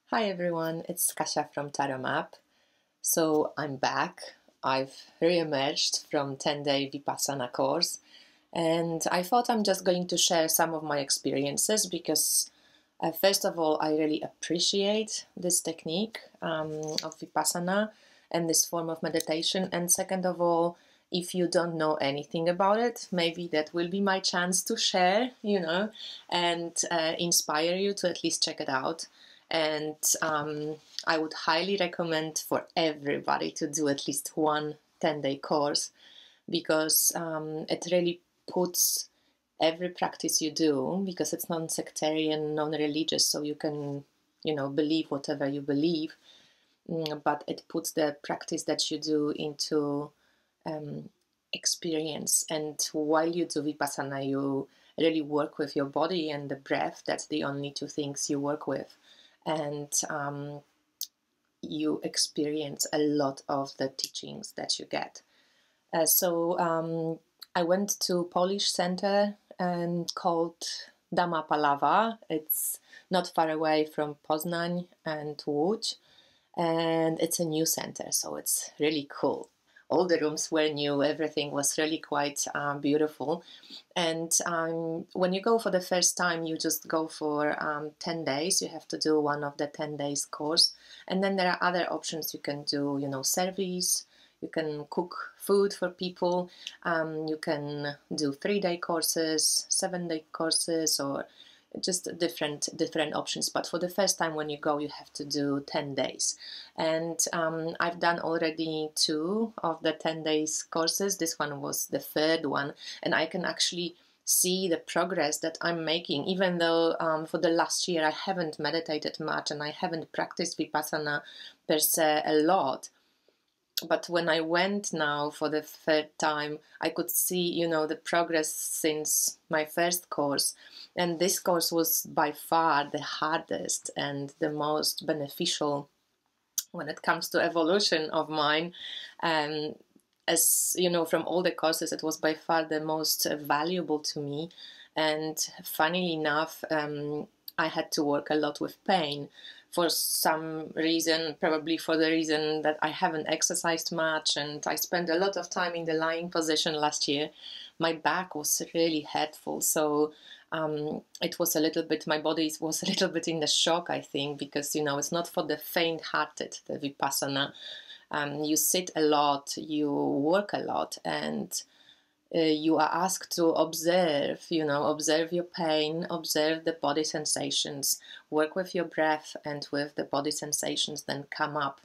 Hi everyone, it's Kasia from Tarot Map. So I'm back. I've re-emerged from 10-day Vipassana course, and I thought I'm just going to share some of my experiences because first of all, I really appreciate this technique of Vipassana and this form of meditation, and second of all, if you don't know anything about it, maybe that will be my chance to share, and inspire you to at least check it out. And I would highly recommend for everybody to do at least one 10-day course because it really puts every practice you do, because it's non-sectarian, non-religious, so you can, believe whatever you believe, but it puts the practice that you do into experience. And while you do Vipassana, you really work with your body and the breath. That's the only two things you work with. And you experience a lot of the teachings that you get. So I went to Polish center called Dama Palawa. It's not far away from Poznań and Łódź, and it's a new center, so it's really cool. All the rooms were new, everything was really quite beautiful. And when you go for the first time, you just go for 10 days. You have to do one of the 10 days course. And then there are other options. You can do, service. You can cook food for people. You can do 3-day courses, 7-day courses, or just different options. But for the first time when you go, you have to do 10 days. And I've done already 2 of the 10 days courses. This one was the 3rd one, and I can actually see the progress that I'm making, even though for the last year I haven't meditated much and I haven't practiced Vipassana per se a lot. But when I went now for the 3rd time, I could see, the progress since my first course. And this course was by far the hardest and the most beneficial when it comes to evolution of mine. As you know, from all the courses, it was by far the most valuable to me. And funnily enough, I had to work a lot with pain. For some reason, probably for the reason that I haven't exercised much and I spent a lot of time in the lying position last year, my back was really hurtful. So it was a little bit, my body was a little bit in the shock, I think, because, it's not for the faint-hearted, the Vipassana. You sit a lot, you work a lot, and you are asked to observe, observe your pain, observe the body sensations, work with your breath and with the body sensations, then come up.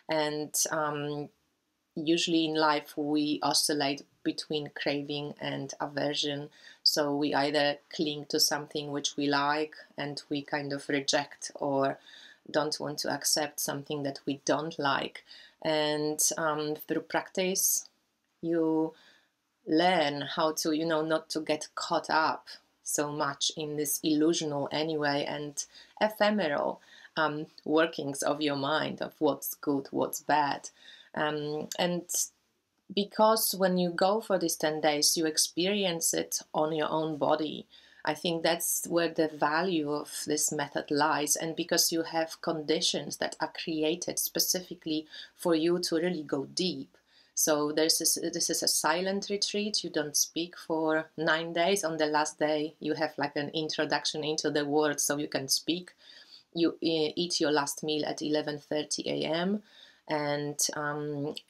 And usually in life we oscillate between craving and aversion. So we either cling to something which we like and we kind of reject or don't want to accept something that we don't like. And through practice, you learn how to, not to get caught up so much in this illusional anyway and ephemeral workings of your mind, of what's good, what's bad. And because when you go for these 10 days, you experience it on your own body. I think that's where the value of this method lies. And because you have conditions that are created specifically for you to really go deep. So this is a silent retreat. You don't speak for 9 days. On the last day, you have like an introduction into the world so you can speak. You eat your last meal at 11:30 a.m. and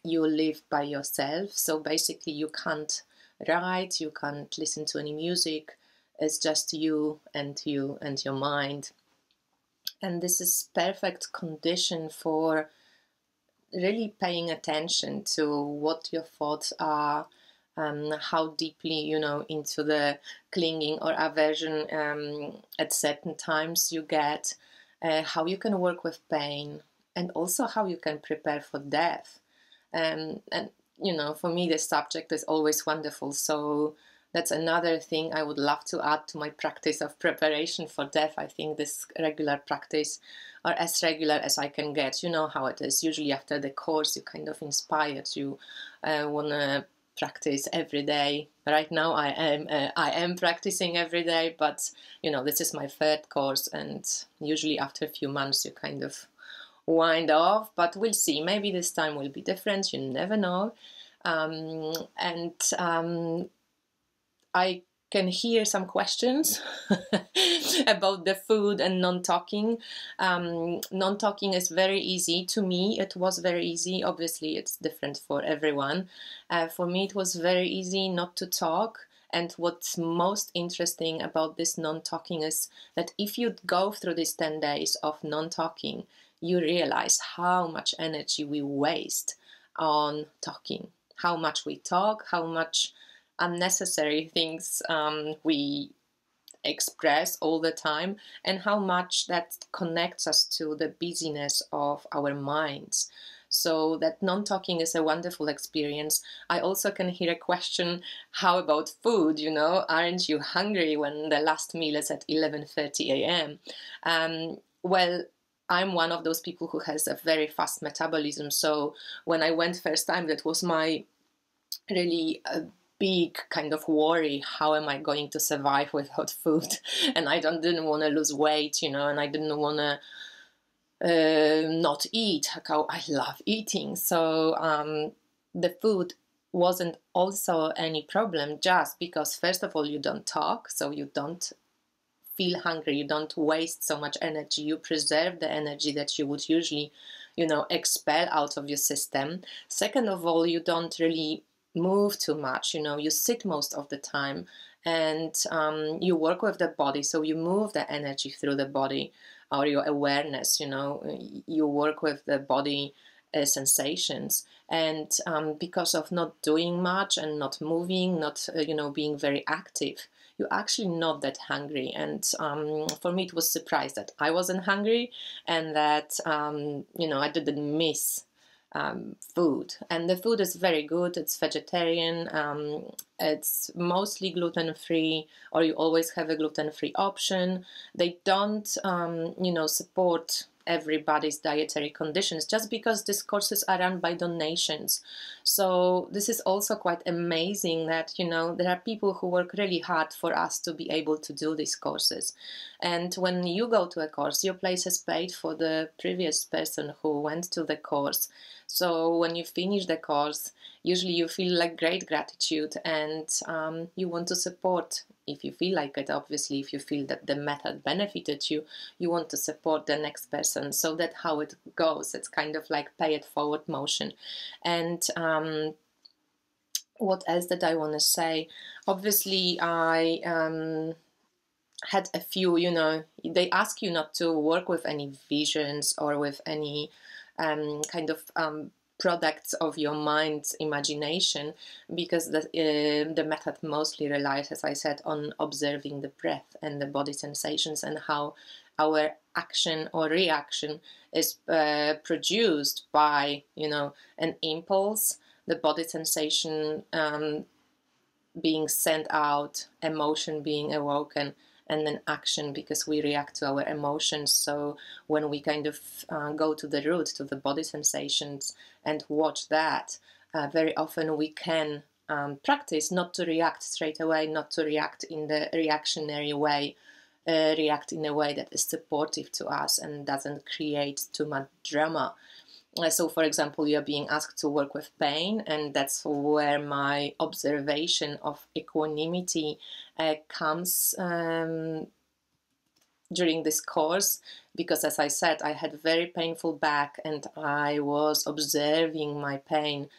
you live by yourself. So basically you can't write, you can't listen to any music. It's just you and your mind. And this is perfect condition for really paying attention to what your thoughts are, how deeply, into the clinging or aversion at certain times you get, how you can work with pain, and also how you can prepare for death. And for me, this subject is always wonderful. So that's another thing I would love to add to my practice of preparation for death. I think this regular practice, or as regular as I can get, you know how it is. Usually after the course, you're kind of inspired. You want to practice every day. Right now I am practicing every day, but you know, this is my third course, and usually after a few months you kind of wind off, but we'll see. Maybe this time will be different, you never know. I can hear some questions about the food and non-talking. Non-talking is very easy. To me, it was very easy. Obviously, it's different for everyone. For me, it was very easy not to talk. And what's most interesting about this non-talking is that if you go through these 10 days of non-talking, you realize how much energy we waste on talking, how much we talk, how much unnecessary things we express all the time, and how much that connects us to the busyness of our minds. So that non-talking is a wonderful experience. I also can hear a question, how about food? You know, aren't you hungry when the last meal is at 11:30 a.m.? Well, I'm one of those people who has a very fast metabolism. So when I went first time, that was my really big kind of worry. How am I going to survive without food? And I didn't want to lose weight, you know, and I didn't want to not eat. I love eating. So the food wasn't also any problem, just because first of all you don't talk, so you don't feel hungry, you don't waste so much energy, you preserve the energy that you would usually, you know, expel out of your system. Second of all, you don't really move too much, you know, you sit most of the time, and you work with the body, so you move the energy through the body, or your awareness, you know, you work with the body sensations. And because of not doing much and not moving, not you know, being very active, you're actually not that hungry. And for me, it was surprised that I wasn't hungry, and that you know, I didn't miss food. And the food is very good. It's vegetarian. It's mostly gluten-free, or you always have a gluten-free option. They don't, you know, support everybody's dietary conditions, just because these courses are run by donations. So this is also quite amazing that, you know, there are people who work really hard for us to be able to do these courses. And when you go to a course, your place is paid for the previous person who went to the course. So when you finish the course, usually you feel like great gratitude, and you want to support, if you feel like it, obviously, if you feel that the method benefited you, you want to support the next person. So that's how it goes. It's kind of like pay it forward motion. And what else did I want to say? Obviously, I had a few, you know, they ask you not to work with any visions or with any kind of products of your mind's imagination, because the method mostly relies, as I said, on observing the breath and the body sensations, and how our action or reaction is produced by, you know, an impulse, the body sensation being sent out, emotion being awoken, and then action, because we react to our emotions. So when we kind of go to the root, to the body sensations, and watch that, very often we can practice not to react straight away, not to react in the reactionary way, react in a way that is supportive to us and doesn't create too much drama. So, for example, you're being asked to work with pain, and that's where my observation of equanimity comes during this course, because, as I said, I had very painful back, and I was observing my pain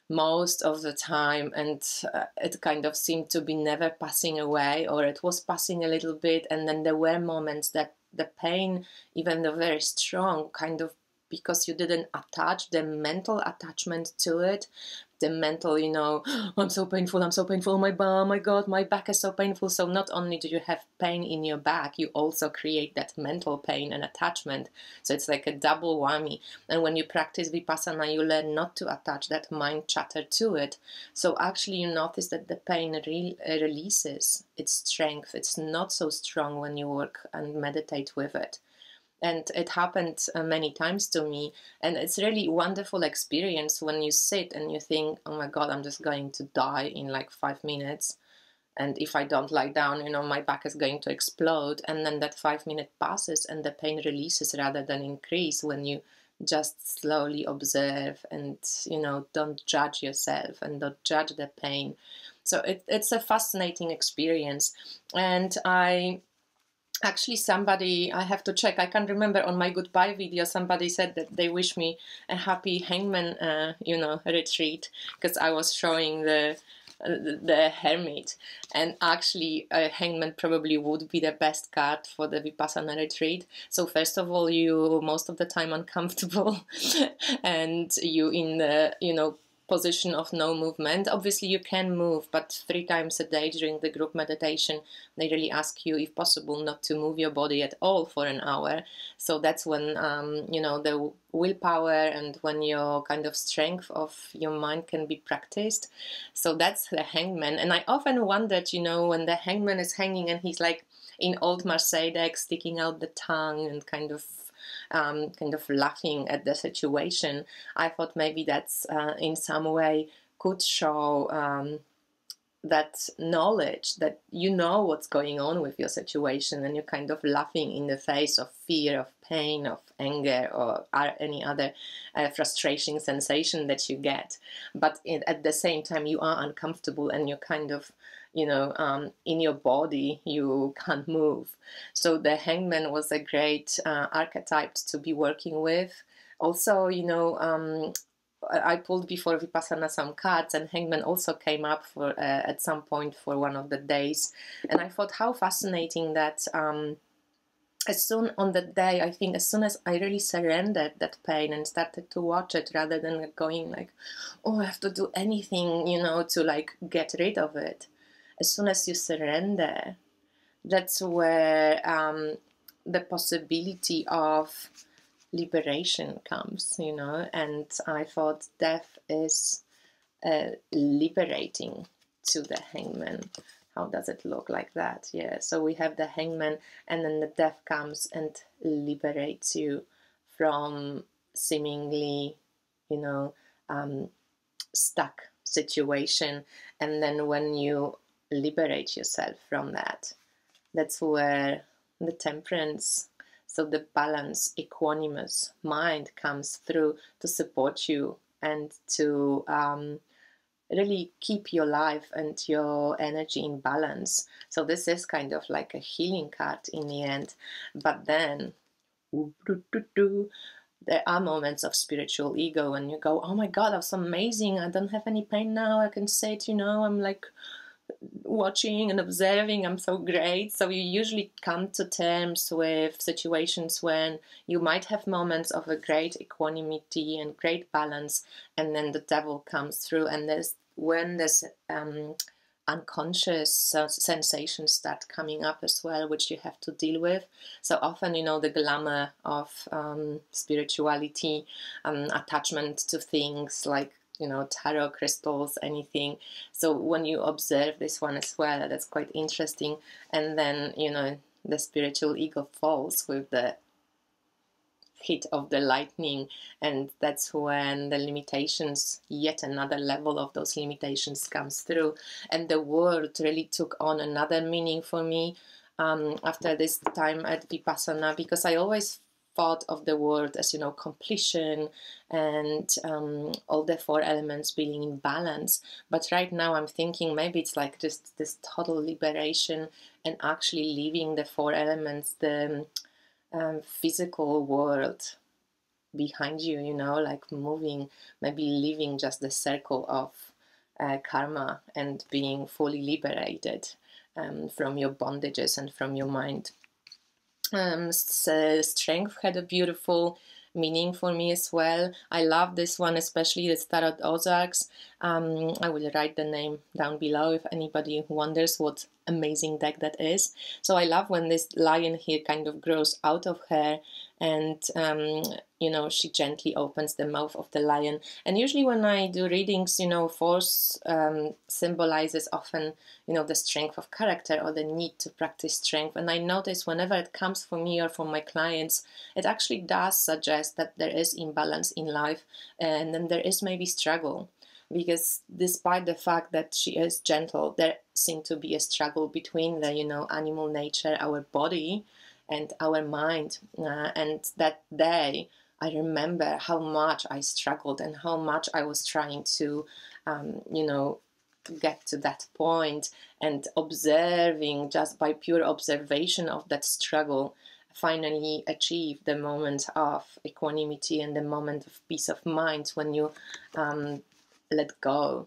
most of the time, and it kind of seemed to be never passing away, or it was passing a little bit, and then there were moments that the pain, even though very strong, kind of, because you didn't attach the mental attachment to it, the mental, you know, I'm so painful, oh my God, my back is so painful. So not only do you have pain in your back, you also create that mental pain and attachment. So it's like a double whammy. And when you practice Vipassana, you learn not to attach that mind chatter to it. So actually you notice that the pain releases its strength. It's not so strong when you work and meditate with it. And it happened many times to me. And it's really wonderful experience when you sit and you think, oh my God, I'm just going to die in like 5 minutes. And if I don't lie down, my back is going to explode. And then that 5 minute passes and the pain releases rather than increase when you just slowly observe and, don't judge yourself and don't judge the pain. So it's a fascinating experience. And somebody, I have to check, I can't remember, on my goodbye video, somebody said that they wish me a happy Hangman, retreat, because I was showing the Hermit. And actually, Hangman probably would be the best card for the Vipassana retreat. So first of all, you most of the time uncomfortable and you in the, position of no movement. Obviously you can move, but 3 times a day during the group meditation, they really ask you, if possible, not to move your body at all for an hour. So that's when, the willpower and when your kind of strength of your mind can be practiced. So that's the Hangman. And I often wondered, when the Hangman is hanging and he's like in old Marseille deck, sticking out the tongue and kind of laughing at the situation, I thought maybe that's in some way could show that knowledge that what's going on with your situation, and you're kind of laughing in the face of fear, of pain, of anger, or any other frustration sensation that you get. But at the same time, you are uncomfortable and you're kind of in your body, you can't move. So the Hangman was a great archetype to be working with. Also, I pulled before Vipassana some cards, and Hangman also came up for at some point for one of the days. And I thought how fascinating that as soon on the day, I think as soon as I really surrendered that pain and started to watch it rather than going like, oh, I have to do anything, to like get rid of it. As soon as you surrender, that's where the possibility of liberation comes, and I thought death is liberating to the Hangman. How does it look like that? Yeah, so we have the Hangman, and then the death comes and liberates you from seemingly, stuck situation. And then when you liberate yourself from that, that's where the temperance, so the balance, equanimous mind comes through to support you and to really keep your life and your energy in balance. So this is kind of like a healing card in the end. But then there are moments of spiritual ego and you go, oh my God, that's amazing, I don't have any pain now, I can sit, I'm like watching and observing, I'm so great. So you usually come to terms with situations when you might have moments of a great equanimity and great balance, and then the devil comes through, and there's unconscious sensations start coming up as well, which you have to deal with. So often, the glamour of spirituality, attachment to things like tarot crystals, anything. So when you observe this one as well, that's quite interesting. And then, the spiritual ego falls with the hit of the lightning. And that's when the limitations, yet another level of those limitations comes through. And the word really took on another meaning for me after this time at Vipassana, because I always thought of the word as completion and all the 4 elements being in balance. But right now I'm thinking maybe it's like just this total liberation and actually leaving the 4 elements, the physical world behind you, like moving, maybe leaving just the circle of karma and being fully liberated from your bondages and from your mind. Strength had a beautiful meaning for me as well. I love this one, especially the Tarot Aux Arcs. I will write the name down below if anybody wonders what amazing deck that is. So I love when this lion here kind of grows out of her and she gently opens the mouth of the lion. And usually when I do readings, force symbolizes often the strength of character or the need to practice strength. And I notice whenever it comes for me or for my clients, it actually does suggest that there is imbalance in life, and then there is maybe struggle. Because despite the fact that she is gentle, there seems to be a struggle between the animal nature, our body, and our mind. And that day I remember how much I struggled and how much I was trying to to get to that point, and observing, just by pure observation of that struggle, finally achieve the moment of equanimity and the moment of peace of mind, when you let go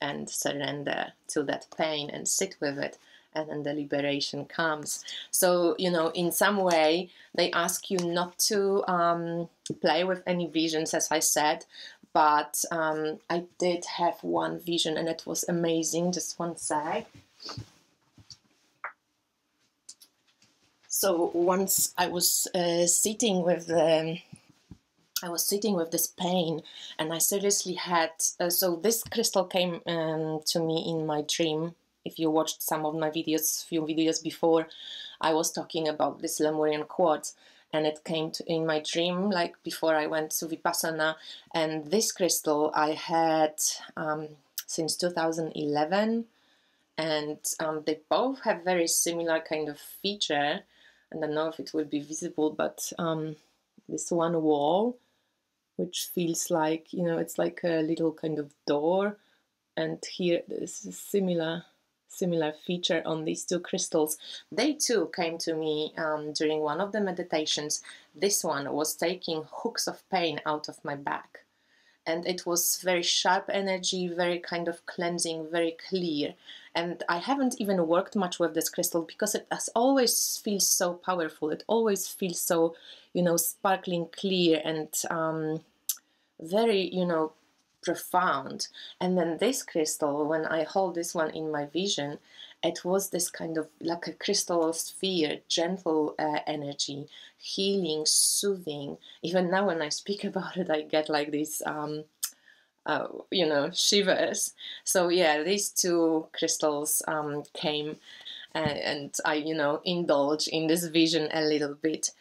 and surrender to that pain and sit with it, and then the liberation comes. So, in some way, they ask you not to play with any visions, as I said, but I did have one vision, and it was amazing. Just one sec. So once I was sitting with this pain, and I seriously had, so this crystal came to me in my dream. If you watched some of my videos, few videos before, I was talking about this Lemurian quartz, and it came in my dream, like before I went to Vipassana. And this crystal I had since 2011, and they both have very similar kind of feature. I don't know if it will be visible, but this one wall, which feels like, it's like a little kind of door, and here there's a similar feature on these two crystals. They too came to me during one of the meditations. This one was taking hooks of pain out of my back, and it was very sharp energy, very kind of cleansing, very clear. And I haven't even worked much with this crystal because it has always feels so powerful. It always feels so, sparkling clear and very, profound. And then this crystal, when I hold this one in my vision, it was this kind of like a crystal sphere, gentle energy, healing, soothing. Even now when I speak about it, I get like this shivers. So yeah, these two crystals came, and I indulge in this vision a little bit.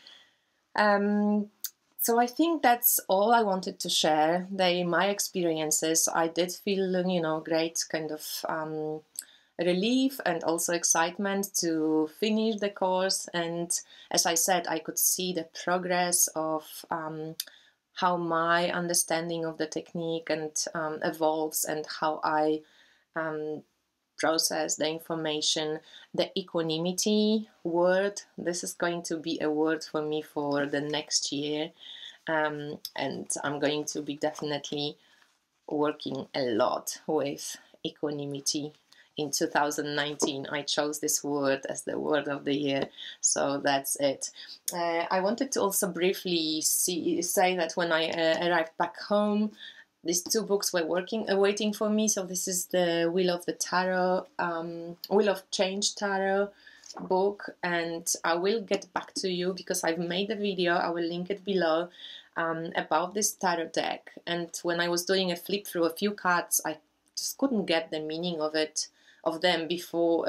So I think that's all I wanted to share. My experiences. I did feel great kind of relief and also excitement to finish the course. And as I said, I could see the progress of how my understanding of the technique and evolves, and how I process the information. The equanimity word, this is going to be a word for me for the next year, and I'm going to be definitely working a lot with equanimity. In 2019, I chose this word as the word of the year, so that's it. I wanted to also briefly say that when I arrived back home, these two books were waiting for me. So this is the Wheel of the Tarot, Wheel of Change Tarot book, and I will get back to you because I've made a video, I will link it below, about this tarot deck. And when I was doing a flip through a few cards, I just couldn't get the meaning of them before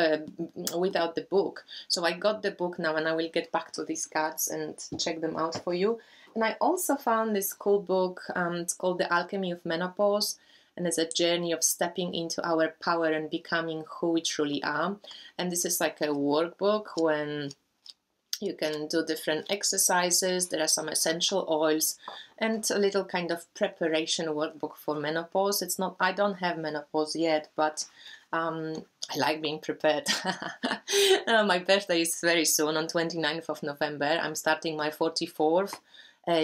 without the book. So I got the book now, and I will get back to these cards and check them out for you. And I also found this cool book. It's called The Alchemy of Menopause, and it's a journey of stepping into our power and becoming who we truly are. And this is like a workbook when you can do different exercises. There are some essential oils and a little kind of preparation workbook for menopause. I don't have menopause yet, but I like being prepared. My birthday is very soon, on 29th of November. I'm starting my 44th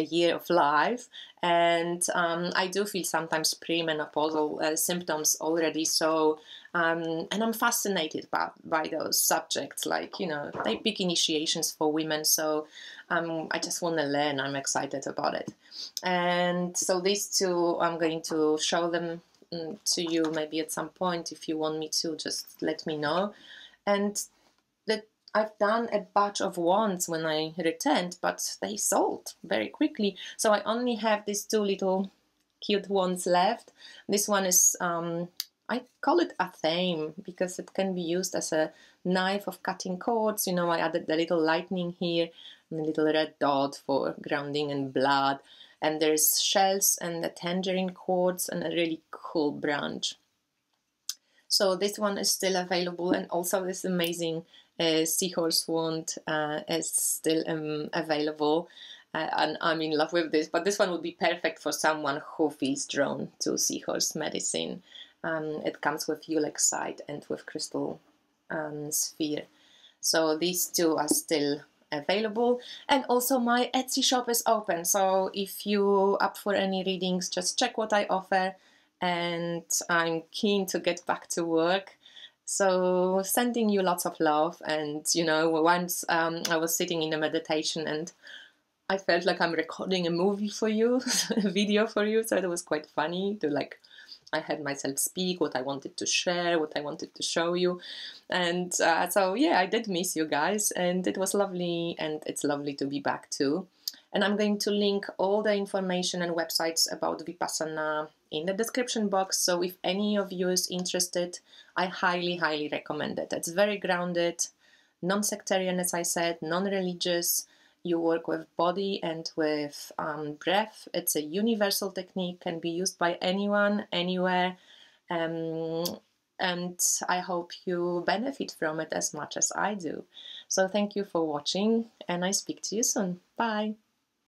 year of life, and I do feel sometimes premenopausal symptoms already. So and I'm fascinated by those subjects, like they big initiations for women. So I just want to learn. I'm excited about it. And so these two, I'm going to show them to you maybe at some point. If you want me to, just let me know. And I've done a batch of wands when I returned, but they sold very quickly. So I only have these two little cute wands left. This one is, I call it a theme because it can be used as a knife of cutting cords. You know, I added the little lightning here and a little red dot for grounding and blood. And there's shells and the tangerine cords and a really cool branch. So this one is still available, and also this amazing seahorse wand is still available. And I'm in love with this, but this one would be perfect for someone who feels drawn to seahorse medicine. It comes with Ulexite and with crystal sphere. So these two are still available, and also my Etsy shop is open, so if you up for any readings, just check what I offer, and I'm keen to get back to work. So sending you lots of love. And you know, once I was sitting in a meditation and I felt like I'm recording a movie for you, a video for you, so it was quite funny to like, I had myself speak what I wanted to share, what I wanted to show you. And so yeah, I did miss you guys, and it was lovely, and it's lovely to be back too. And I'm going to link all the information and websites about Vipassana in the description box, so if any of you is interested, I highly, highly recommend it. It's very grounded, non-sectarian, as I said, non-religious. You work with body and with breath. It's a universal technique, can be used by anyone, anywhere. And I hope you benefit from it as much as I do. So thank you for watching, and I speak to you soon. Bye.